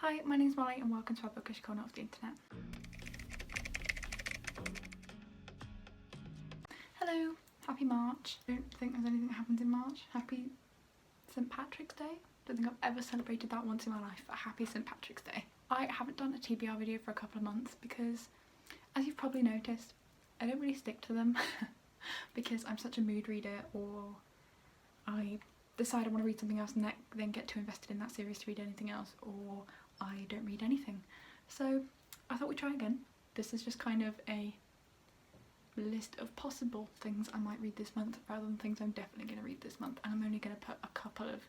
Hi, my name's Molly and welcome to our bookish corner of the internet. Hello, happy March. I don't think there's anything that happens in March. Happy St. Patrick's Day. I don't think I've ever celebrated that once in my life, but happy St. Patrick's Day. I haven't done a TBR video for a couple of months because, as you've probably noticed, I don't really stick to them because I'm such a mood reader, or I decide I want to read something else and then get too invested in that series to read anything else, or I don't read anything. So I thought we'd try again. This is just kind of a list of possible things I might read this month rather than things I'm definitely going to read this month, and I'm only going to put a couple of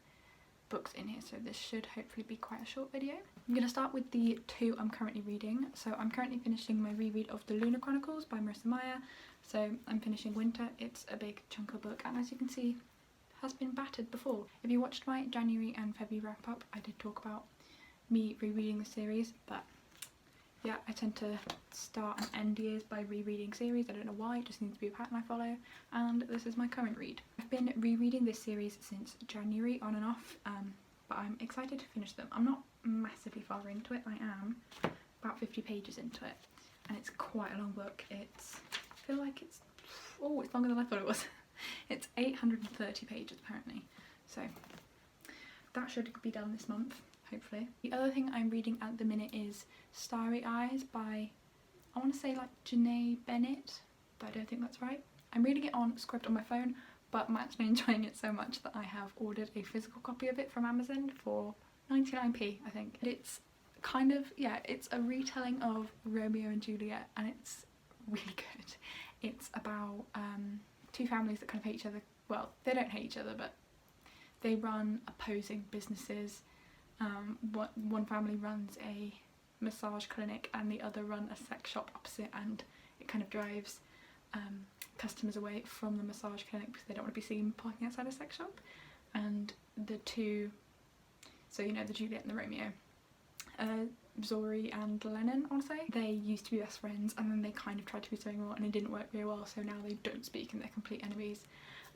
books in here, so this should hopefully be quite a short video. I'm going to start with the two I'm currently reading. So I'm currently finishing my reread of The Lunar Chronicles by Marissa Meyer. So I'm finishing Winter. It's a big chunk of book, and as you can see, has been battered before. If you watched my January and February wrap up, I did talk about me rereading the series, but yeah, I tend to start and end years by rereading series. I don't know why, it just seems to be a pattern I follow, and this is my current read. I've been rereading this series since January on and off, but I'm excited to finish them. I'm not massively far into it. I am about 50 pages into it, and it's quite a long book. I feel like it's longer than I thought it was. It's 830 pages apparently, so that should be done this month, hopefully. The other thing I'm reading at the minute is Starry Eyes by, I want to say like Janae Bennett, but I don't think that's right. I'm reading it on script on my phone, but I'm actually enjoying it so much that I have ordered a physical copy of it from Amazon for 99p, I think. It's kind of, yeah, it's a retelling of Romeo and Juliet, and it's really good. It's about two families that kind of hate each other. Well, they don't hate each other, but they run opposing businesses. One family runs a massage clinic and the other run a sex shop opposite, and it kind of drives customers away from the massage clinic because they don't want to be seen parking outside a sex shop. And the two, so you know, the Juliet and the Romeo, Zori and Lennon, I want to say, they used to be best friends, and then they kind of tried to be something more and it didn't work very well, so now they don't speak and they're complete enemies,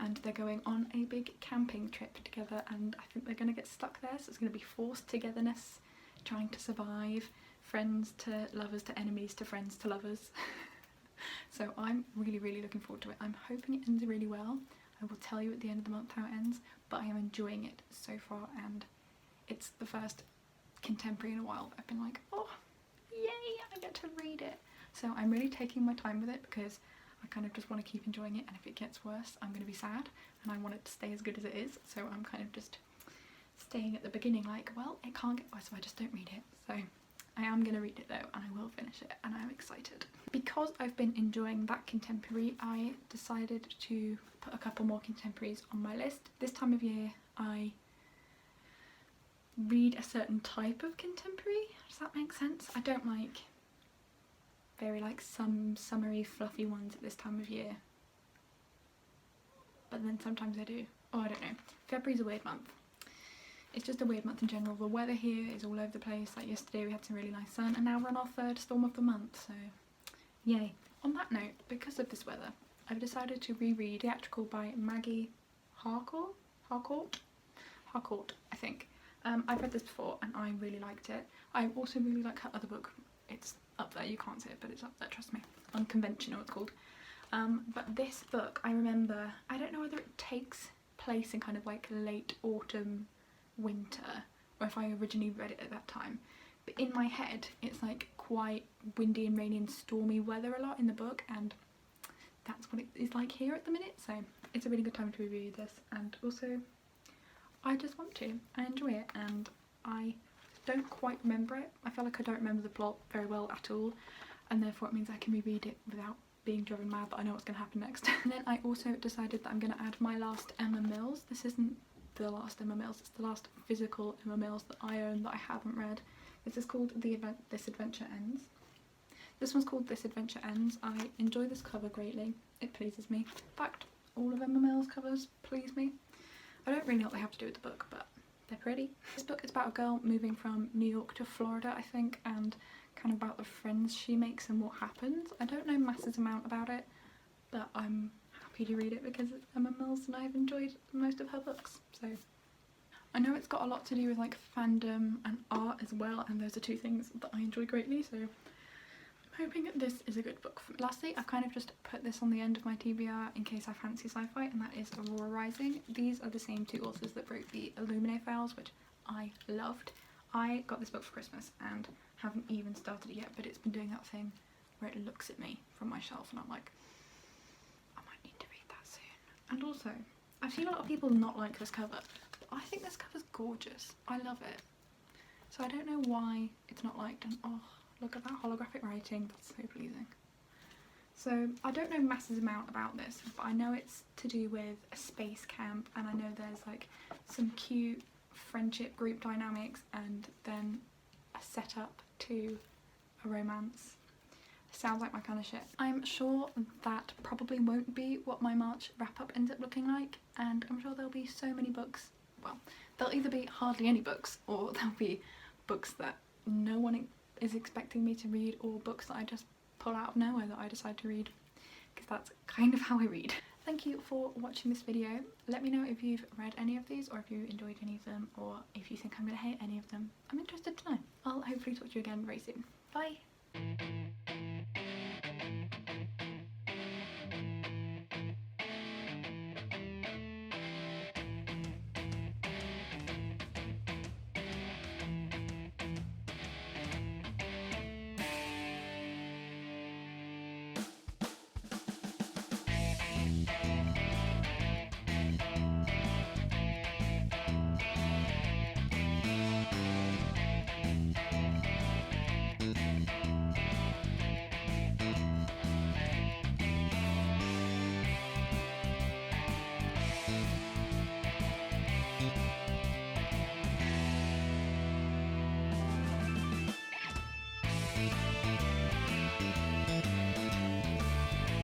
and they're going on a big camping trip together, and I think they're going to get stuck there, so it's going to be forced togetherness, trying to survive, friends to lovers to enemies to friends to lovers. So I'm really looking forward to it. I'm hoping it ends really well. I will tell you at the end of the month how it ends, but I am enjoying it so far, and it's the first contemporary in a while that I've been like, oh yay, I get to read it. So I'm really taking my time with it because I kind of just want to keep enjoying it, and if it gets worse I'm going to be sad, and I want it to stay as good as it is, so I'm kind of just staying at the beginning like, well, it can't get worse, so I just don't read it. So I am going to read it though, and I will finish it, and I'm excited. Because I've been enjoying that contemporary, I decided to put a couple more contemporaries on my list. This time of year I read a certain type of contemporary. Does that make sense? I don't like very some summery fluffy ones at this time of year, but then sometimes I do. Oh, I don't know. February's a weird month. It's just a weird month in general. The weather here is all over the place. Like yesterday we had some really nice sun, and now we're on our third storm of the month, so yay. On that note, because of this weather, I've decided to reread Theatrical by Maggie Harcourt, I think. I've read this before and I really liked it. I also really like her other book. It's up there, you can't see it, but it's up there, trust me. Unconventional it's called. But this book, I remember, I don't know whether it takes place in kind of like late autumn, winter, or if I originally read it at that time. But in my head, it's like quite windy and rainy and stormy weather a lot in the book, and that's what it is like here at the minute. So it's a really good time to reread this, and also I just want to. I enjoy it, and I don't quite remember it. I feel like I don't remember the plot very well at all, and therefore it means I can reread it without being driven mad that I know what's going to happen next. And then I also decided that I'm going to add my last Emma Mills. This isn't the last Emma Mills, it's the last physical Emma Mills that I own that I haven't read. This is called This Adventure Ends. This one's called This Adventure Ends. I enjoy this cover greatly. It pleases me. In fact, all of Emma Mills' covers please me. I don't really know what they have to do with the book, but they're pretty. This book is about a girl moving from New York to Florida, I think, and kind of about the friends she makes and what happens. I don't know massive amount about it, but I'm happy to read it because it's Emma Mills and I've enjoyed most of her books. So I know it's got a lot to do with like fandom and art as well, and those are two things that I enjoy greatly, so I'm hoping that this is a good book for me. Lastly, I've kind of just put this on the end of my TBR in case I fancy sci-fi, and that is Aurora Rising. These are the same two authors that wrote the Illuminae files, which I loved. I got this book for Christmas and haven't even started it yet, but it's been doing that thing where it looks at me from my shelf and I'm like, I might need to read that soon. And also, I've seen a lot of people not like this cover, but I think this cover's gorgeous. I love it. So I don't know why it's not liked, and oh, look at that holographic writing, that's so pleasing. So I don't know masses amount about this, but I know it's to do with a space camp, and I know there's like some cute friendship group dynamics and then a setup to a romance. Sounds like my kind of shit. I'm sure that probably won't be what my March wrap up ends up looking like, and I'm sure there'll be so many books. Well, there'll either be hardly any books, or there'll be books that no one is expecting me to read, or books that I just pull out of nowhere that I decide to read, because that's kind of how I read. Thank you for watching this video. Let me know if you've read any of these, or if you enjoyed any of them, or if you think I'm going to hate any of them. I'm interested to know. I'll hopefully talk to you again very soon. Bye!